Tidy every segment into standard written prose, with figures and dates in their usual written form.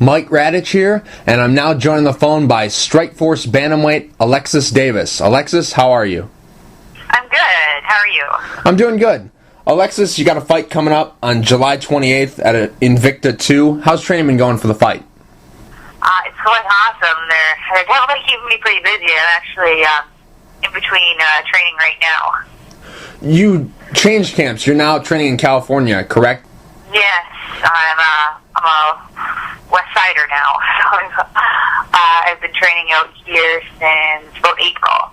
Mike Radich here, and I'm now joined on the phone by Strikeforce Bantamweight Alexis Davis. Alexis, how are you? I'm good. How are you? I'm doing good. Alexis, you got a fight coming up on July 28th at Invicta 2. How's training been going for the fight? It's going awesome. They're definitely keeping me pretty busy. I'm actually in between training right now. You changed camps. You're now training in California, correct? Yes, I'm a West Sider now. So I've been training out here since about April.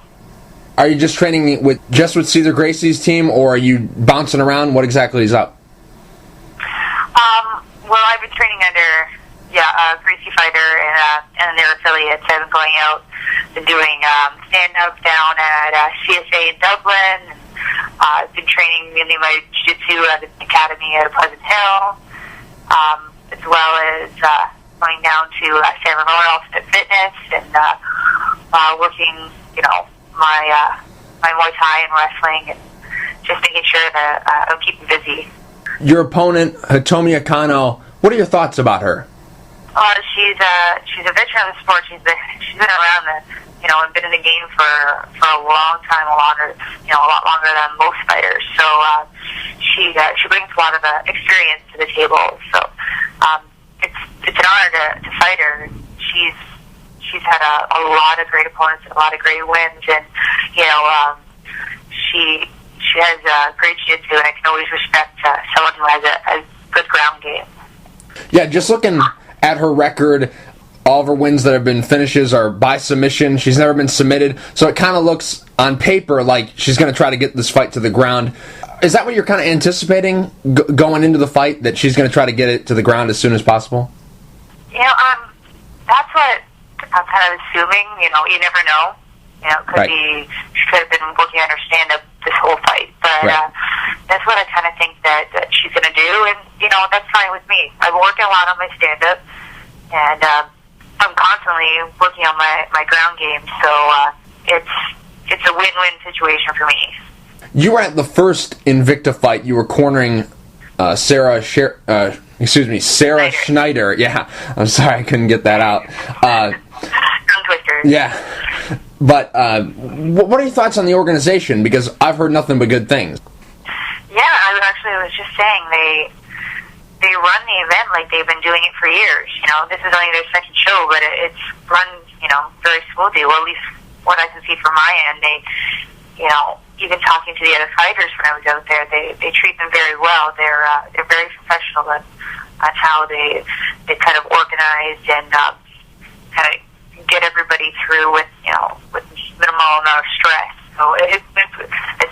Are you just training with Cesar Gracie's team, or are you bouncing around? What exactly is up? Well, I've been training under Gracie Fighter and their affiliates. I've been going out and doing stand-up down at CSA in Dublin. I've been training mainly my jiu-jitsu at the academy at Pleasant Hill, as well as going down to San Ramon Ultimate Fitness and working, my Muay Thai and wrestling, and just making sure that I'm keeping busy. Your opponent, Hitomi Akano, what are your thoughts about her? She's a veteran of the sport. She's been around and been in the game for a long time, a lot longer than most fighters. So she brings a lot of experience to the table. So it's an honor to fight her. She's had a lot of great opponents and a lot of great wins, and she has great jiu-jitsu, and I can always respect someone who has a good ground game. Yeah, just looking at her record, all of her wins that have been finishes are by submission. She's never been submitted, so it kind of looks on paper like she's going to try to get this fight to the ground. Is that what you're kind of anticipating going into the fight, that she's going to try to get it to the ground as soon as possible? That's what I'm kind of assuming. You never know. She could have been working on her stand-up this whole fight, but right. That's what I kind of think that she's going to do, and that's fine with me. I've been working a lot on my stand-up, and I'm constantly working on my ground game, so it's a win-win situation for me. You were at the first Invicta fight. You were cornering Sarah Schneider. Yeah, I'm sorry I couldn't get that out. Tongue twisters. Yeah. But what are your thoughts on the organization? Because I've heard nothing but good things. Yeah, I was just saying they run the event like they've been doing it for years. This is only their second show, but it's run very smoothly. Well, at least what I can see from my end, they even talking to the other fighters when I was out there, they treat them very well. They're very professional on how they kind of organized and kind of get everybody through with minimal amount of stress. So it's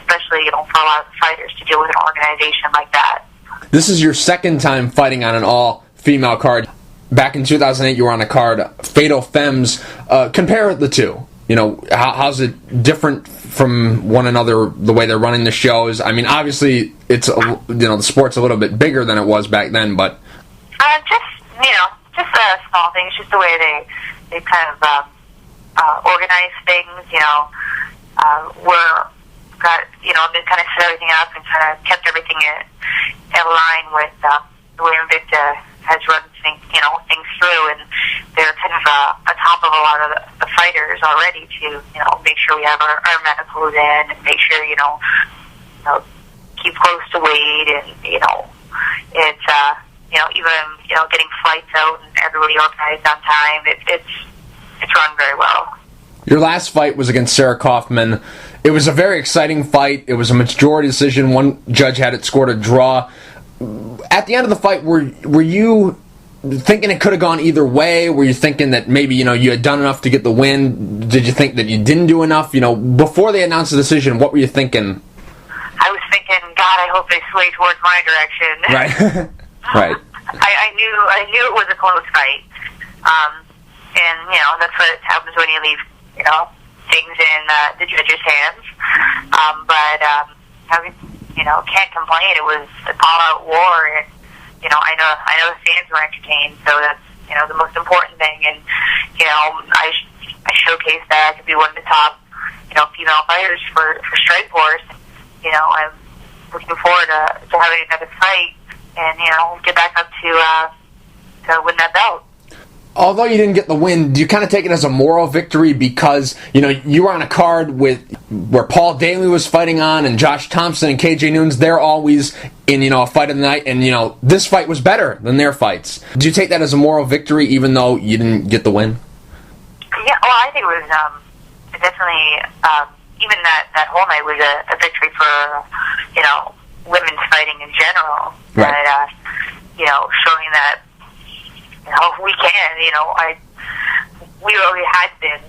especially for a lot of fighters to deal with an organization like that. This is your second time fighting on an all-female card. Back in 2008, you were on a card, Fatal Femmes. Compare the two. How's it different from one another, the way they're running the shows? I mean, obviously, it's the sport's a little bit bigger than it was back then, but just a small thing. It's just the way they kind of organize things. They kind of set everything up and kind of kept everything in line with the way Invicta has run things through, and they're kind of on top of a lot of the fighters already to make sure we have our medicals in and make sure keep close to weight, and it's even getting flights out and everybody organized on time. It's run very well. Your last fight was against Sarah Kaufman. It was a very exciting fight. It was a majority decision. One judge had it scored a draw. At the end of the fight, were you thinking it could have gone either way? Were you thinking that maybe you had done enough to get the win? Did you think that you didn't do enough? Before they announced the decision, what were you thinking? I was thinking, God, I hope they sway towards my direction. Right. Right. I knew it was a close fight, and that's what happens when you leave things in the judges' hands. But I can't complain. It was an all-out war, and I know the fans were entertained, so that's the most important thing. And I showcased that I could be one of the top female fighters for Strikeforce. I'm looking forward to having another fight and get back up to win that belt. although you didn't get the win, do you kind of take it as a moral victory because, you were on a card where Paul Daly was fighting on and Josh Thompson and KJ Noons, they're always in, a fight of the night, and, this fight was better than their fights. Do you take that as a moral victory even though you didn't get the win? Yeah, well, I think it was definitely, even that whole night was a victory for, women's fighting in general. Right. But, showing that, we can, we really had been,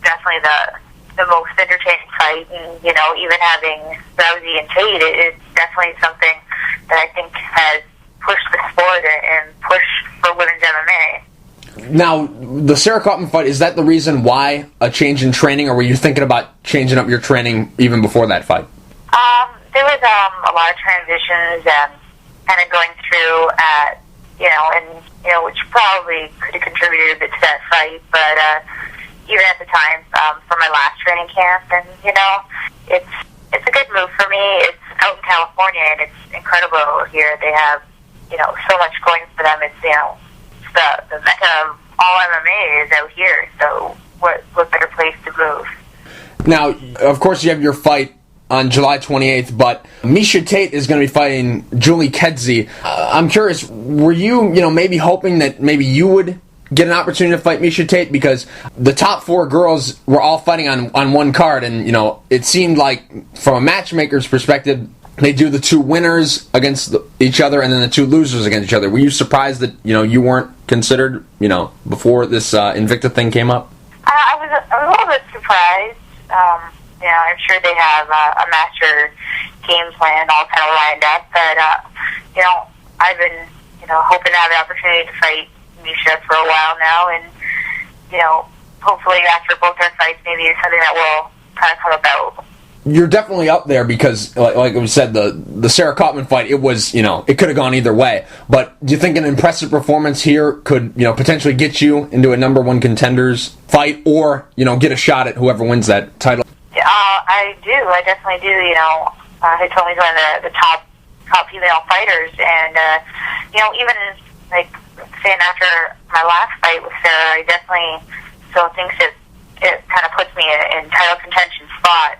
definitely the most entertaining fight, and, even having Rousey and Tate, it's definitely something that I think has pushed the sport and pushed for women's MMA. Now, the Sarah Kaufman fight, is that the reason why a change in training, or were you thinking about changing up your training even before that fight? There was a lot of transitions and kind of going through at, which probably could have contributed a bit to that fight, but even at the time, for my last training camp, and, it's a good move for me. It's out in California, and it's incredible here. They have, so much going for them. It's, the mecca of all MMA is out here, so what better place to move? Now, of course, you have your fight on July 28th, but Miesha Tate is going to be fighting Julie Kedzie. I'm curious, were you, maybe hoping that maybe you would get an opportunity to fight Miesha Tate? Because the top 4 girls were all fighting on one card, and, it seemed like, from a matchmaker's perspective, they do the 2 winners against each other and then the 2 losers against each other. Were you surprised that, you weren't considered, before this Invicta thing came up? I was a little bit surprised. I'm sure they have a master game plan all kind of lined up, but, I've been, hoping to have the opportunity to fight Miesha for a while now, and, hopefully after both our fights, maybe it's something that will kind of come about. You're definitely up there because, like we said, the Sarah Kaufman fight, it was, it could have gone either way. But do you think an impressive performance here could, potentially get you into a number 1 contenders fight, or, get a shot at whoever wins that title? I do. I definitely do. Hitomi's one of the top female fighters, and even like saying after my last fight with Sarah, I definitely still think it kind of puts me in title contention spot.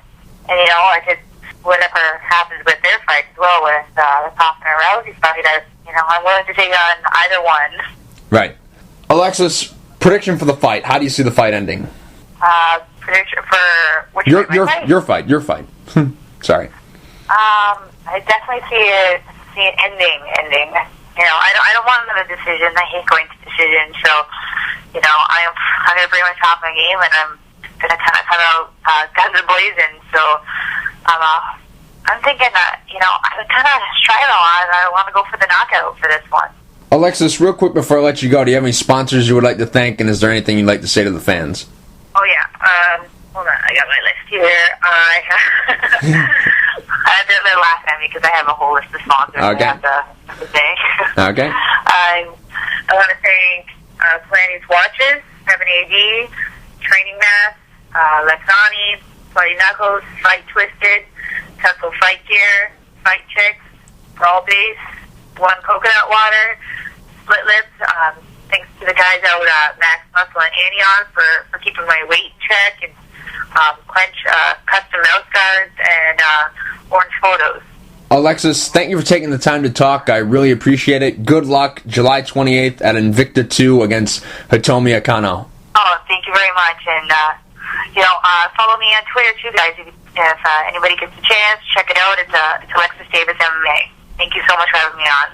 And I could, whatever happens with their fight as well, with the Kaufman and Rousey fight, I'm willing to take on either one. Right. Alexis, prediction for the fight. How do you see the fight ending? Prediction for which fight? Your fight. Sorry. I definitely see it ending. I don't want another decision. I hate going to decisions. So, I'm going to bring my top of my game, and I'm going to kind of come out guns blazing. So, I'm thinking that, I'm kind of trying a lot, and I want to go for the knockout for this one. Alexis, real quick before I let you go, do you have any sponsors you would like to thank, and is there anything you'd like to say to the fans? Oh, yeah. Hold on, I got my list here. I they're laughing at me because I have a whole list of sponsors. Okay. I have to thank. Okay. I want to thank Planny's Watches, 7AD, Training Mass, Lexani, Bloody Knuckles, Fight Twisted, Tussle Fight Gear, Fight Chicks, Brawl Base, One Coconut Water, Split Lips. Thanks to the guys out at Max Muscle and Anion for keeping my weight in check, and Clench custom mouse guards and orange photos. Alexis, thank you for taking the time to talk. I really appreciate it. Good luck July 28th at Invicta 2 against Hitomi Akano. Oh, thank you very much. And, follow me on Twitter too, guys. If anybody gets a chance, check it out. It's Alexis Davis MMA. Thank you so much for having me on.